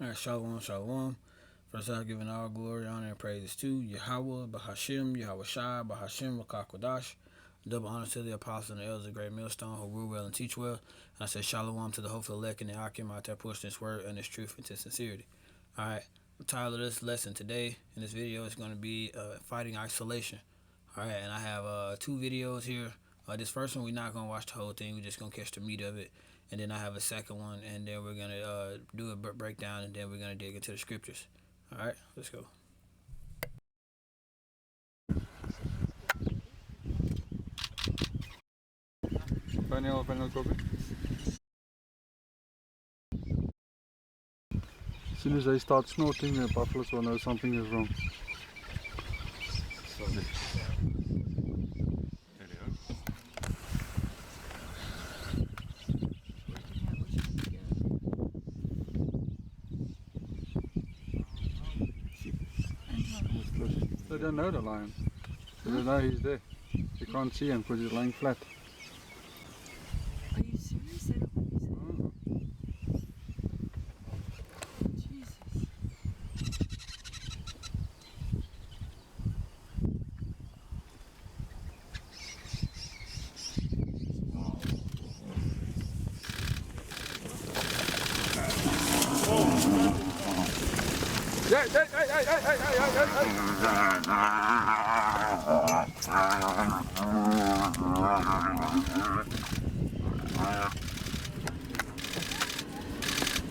All right, Shalawam, Shalawam. First, I've given all glory, honor, and praises to YAHAWAH, Bahasham, YAHAWASHI, Bahasham, QADASH. Double honor to the apostles and the elders of the great millstone who rule well and teach well. And I say Shalawam to the hopeful elect and the Akim out there pushing this word and this truth into sincerity. All right, the title of this lesson today in this video is going to be Fighting Isolation. All right, and I have two videos here. This first one, we're not going to watch the whole thing. We're just going to catch the meat of it. And then I have a second one, and then we're going to do a breakdown, and then we're going to dig into the scriptures. All right, let's go. Final copy. As soon as they start snorting, the buffaloes will know something is wrong. They don't know the lion. They don't know he's there. You can't see him because he's lying flat. Are you serious? They don't know Jesus.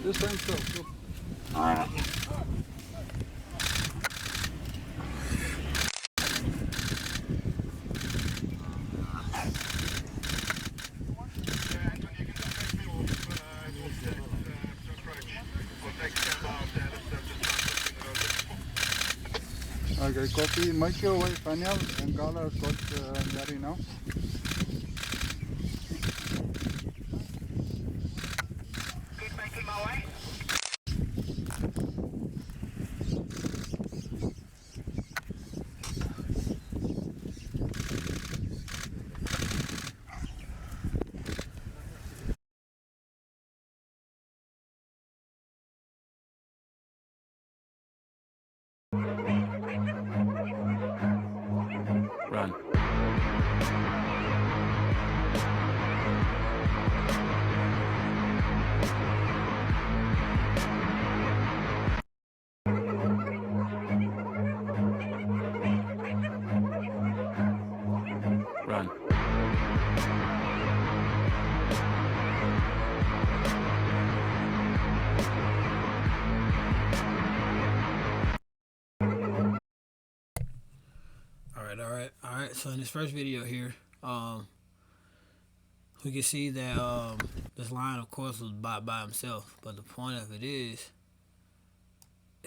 Just stand still. Okay, copy. Make your way, Daniel. And Gala has got Larry now. Keep making my way. Run. Run. All right. So in this first video here, we can see that this lion, of course, was by himself. But the point of it is,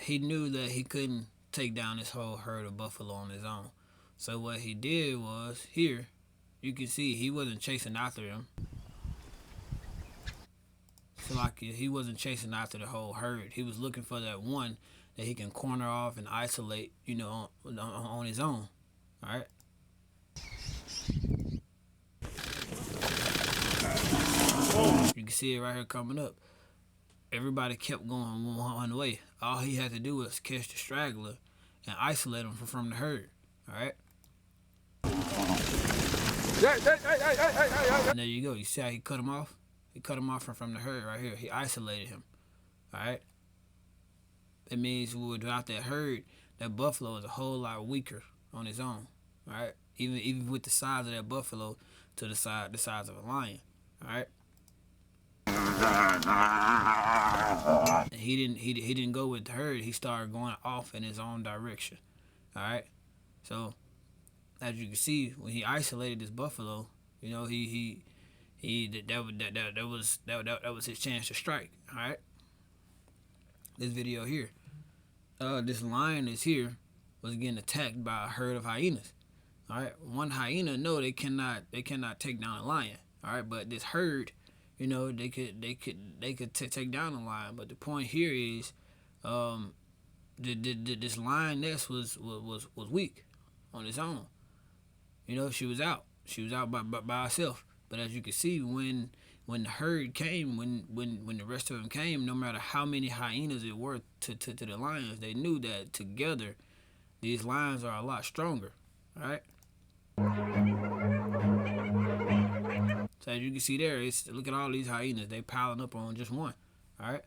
he knew that he couldn't take down this whole herd of buffalo on his own. So what he did was, here, you can see he wasn't chasing after them. So like he wasn't chasing after the whole herd. He was looking for that one that he can corner off and isolate, you know, on his own. All right. You can see it right here coming up. Everybody kept going one way. All he had to do was catch the straggler and isolate him from the herd. All right. And there you go. You see how he cut him off? He cut him off from the herd right here. He isolated him. All right. It means without that herd, that buffalo is a whole lot weaker on his own. All right. Even with the size of that buffalo to the size of a lion. All right. And he didn't go with the herd. He started going off in his own direction. All right. So as you can see, when he isolated this buffalo, you know, that was his chance to strike. All right. This video here, this lion is here was getting attacked by a herd of hyenas. All right. One hyena, no, they cannot take down a lion. All right. But this herd, you know, they could take down a lion. But the point here is, this lioness was weak on its own. You know, she was out. She was out by herself. But as you can see, when when the herd came, when the rest of them came, no matter how many hyenas it were to the lions, they knew that together these lions are a lot stronger. All right. So as you can see there, look at all these hyenas. They piling up on just one. All right.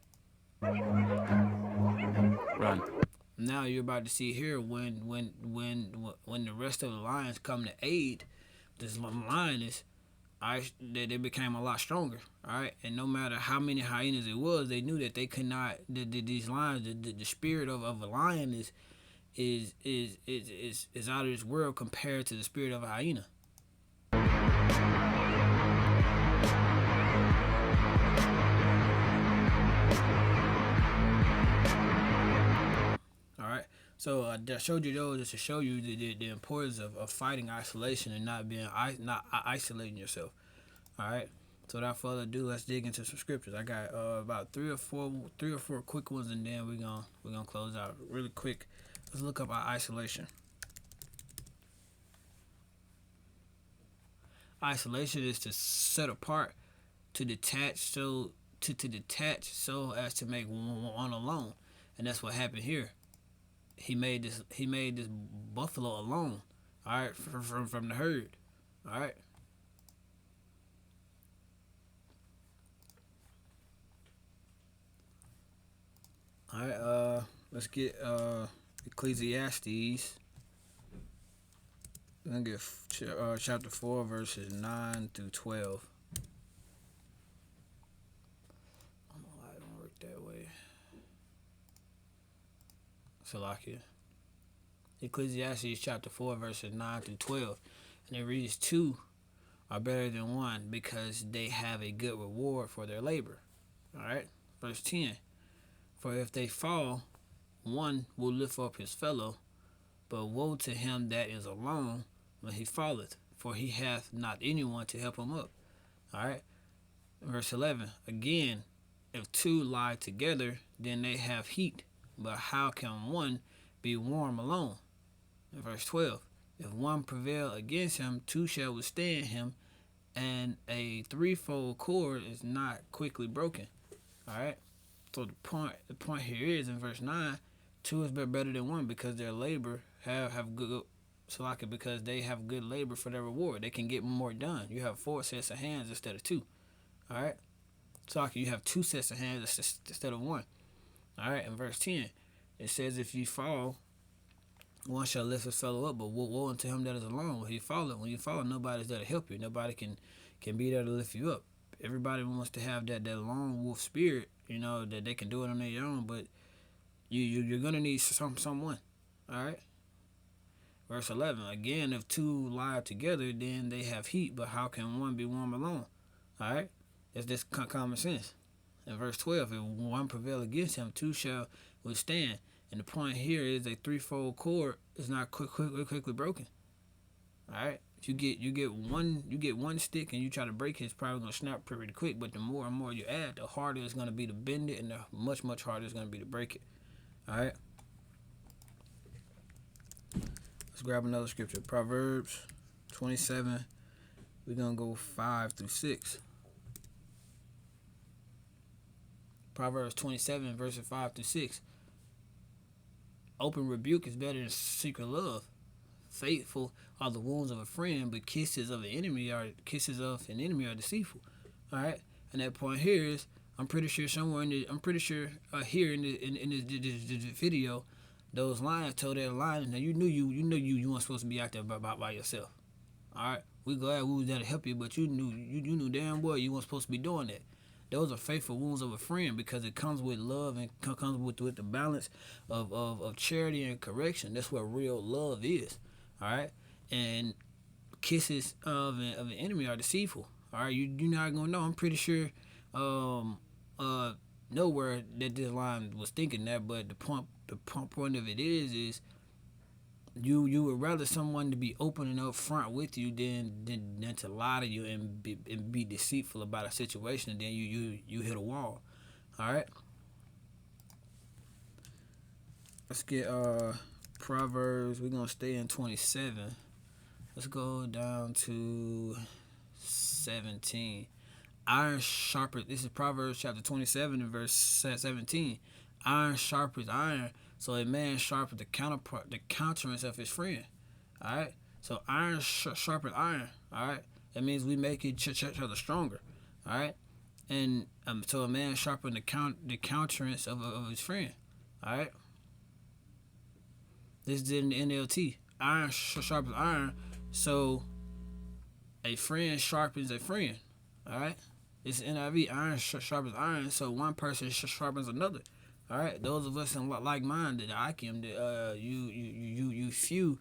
Run. Now you're about to see here when the rest of the lions come to aid this lioness, they became a lot stronger. All right, and no matter how many hyenas it was, they knew that they could not. These lions, the spirit of a lion is out of this world compared to the spirit of a hyena. So I showed you those just to show you the importance of fighting isolation and not isolating yourself. All right. So without further ado, let's dig into some scriptures. I got about three or four quick ones, and then we're gonna close out really quick. Let's look up our isolation. Isolation is to set apart, to detach, so as to make one alone, and that's what happened here. He made this buffalo alone, all right, from the herd, all right. All right, let's get Ecclesiastes. We're gonna get chapter 4, verses 9 through 12. I don't know why it don't work that way. Salakia. Ecclesiastes chapter 4, verses 9 through 12. And it reads, 2 are better than 1 because they have a good reward for their labor. Alright? Verse 10. For if they fall, one will lift up his fellow, but woe to him that is alone when he falleth, for he hath not anyone to help him up. Alright? Verse 11. Again, if 2 lie together, then they have heat. But how can one be warm alone? In verse 12, if one prevail against him, 2 shall withstand him, and a threefold cord is not quickly broken. All right. So the point here is in verse 9, 2 is better than 1 because their labor have good. So like it because they have good labor for their reward. They can get more done. You have 4 sets of hands instead of 2. All right. So like you have 2 sets of hands instead of 1. All right, in verse 10, it says, if you fall, one shall lift his fellow up, but woe unto him that is alone. When you fall, nobody's there to help you. Nobody can be there to lift you up. Everybody wants to have that lone wolf spirit, that they can do it on their own, but you're going to need someone. All right? Verse 11, again, if 2 lie together, then they have heat, but how can one be warm alone? All right? That's just common sense. In verse 12, if one prevail against him, 2 shall withstand. And the point here is a threefold cord is not quickly broken. All right, if you get one stick and you try to break it, it's probably gonna snap pretty quick. But the more and more you add, the harder it's gonna be to bend it, and the much harder it's gonna be to break it. All right, let's grab another scripture. Proverbs 27. We're gonna go 5 through 6. Proverbs 27, verses 5 through 6. Open rebuke is better than secret love. Faithful are the wounds of a friend, but kisses of an enemy are deceitful. All right, and that point here is, I'm pretty sure here in this video, those lions told their lions, now you knew you weren't supposed to be out there by yourself. All right, we glad we was there to help you, but you knew damn well you weren't supposed to be doing that. Those are faithful wounds of a friend because it comes with love and comes with the balance of charity and correction. That's what real love is. All right, and kisses of an enemy are deceitful. All right, you're not gonna know. I'm pretty sure nowhere that this line was thinking that, but the point of it is you would rather someone to be open and up front with you than to lie to you and be deceitful about a situation, and then you hit a wall. All right, let's get Proverbs. We're gonna stay in 27. Let's go down to 17. Iron sharpens. This is Proverbs chapter 27 and verse 17. Iron sharpens iron, so a man sharpens the counterpart, the countenance of his friend. All right. So iron sharpens iron. All right. That means we make each other stronger. All right. And so a man sharpens the countenance of his friend. All right. This is in the NLT. Iron sharpens iron, so a friend sharpens a friend. All right. It's NIV. Iron sharpens iron, so one person sharpens another. All right. Those of us in like-minded, Akim, you few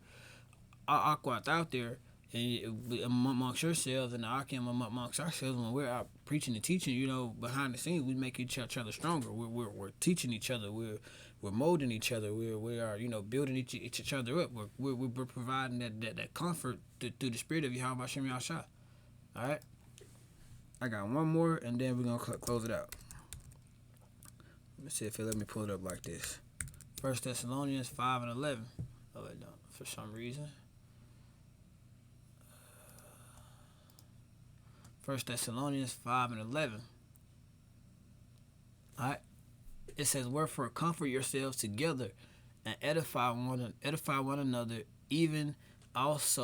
awkward out there, and amongst yourselves and the Akim amongst ourselves, when we're out preaching and teaching, you know, behind the scenes, we make each other stronger. We're teaching each other. We're molding each other. We are, you know, building each other up. We're providing that comfort through the spirit of YAHAWASHI. All right. I got one more, and then we're gonna close it out. Let me see if it let me pull it up like this. 1 Thessalonians 5 and 11. Oh, it don't for some reason. 1 Thessalonians 5 and 11. All right. It says, "Wherefore comfort yourselves together, and edify one another, even as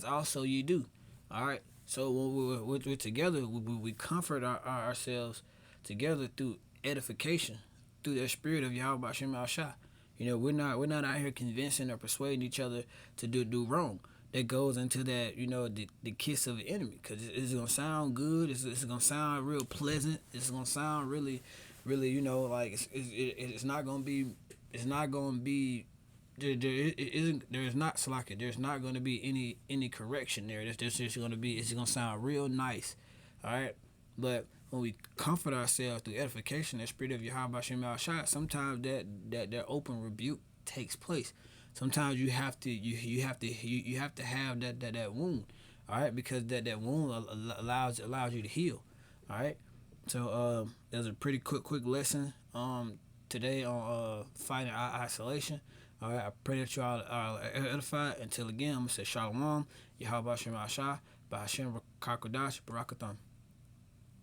also you do." All right. So when we're together, we comfort ourselves together through edification, through the spirit of YAHAWASHI. You know, we're not out here convincing or persuading each other to do wrong. That goes into that, you know, the kiss of the enemy, because it's gonna sound good. It's gonna sound real pleasant. It's gonna sound really, you know, like it's not gonna be. It's not gonna be. There's not Salaka. There's not going to be any correction there. There's just going to be. It's going to sound real nice, all right. But when we comfort ourselves through edification, that spirit of YAHAWASHI, sometimes that open rebuke takes place. Sometimes you have to have have that wound, all right, because that wound allows you to heal, all right. So there's a pretty quick lesson today on fighting isolation. All right, I pray that you all are edified. Until again, I'm going to say Shalawam, YAHAWASHI, Bahasham, QADASH, Barak, Atham.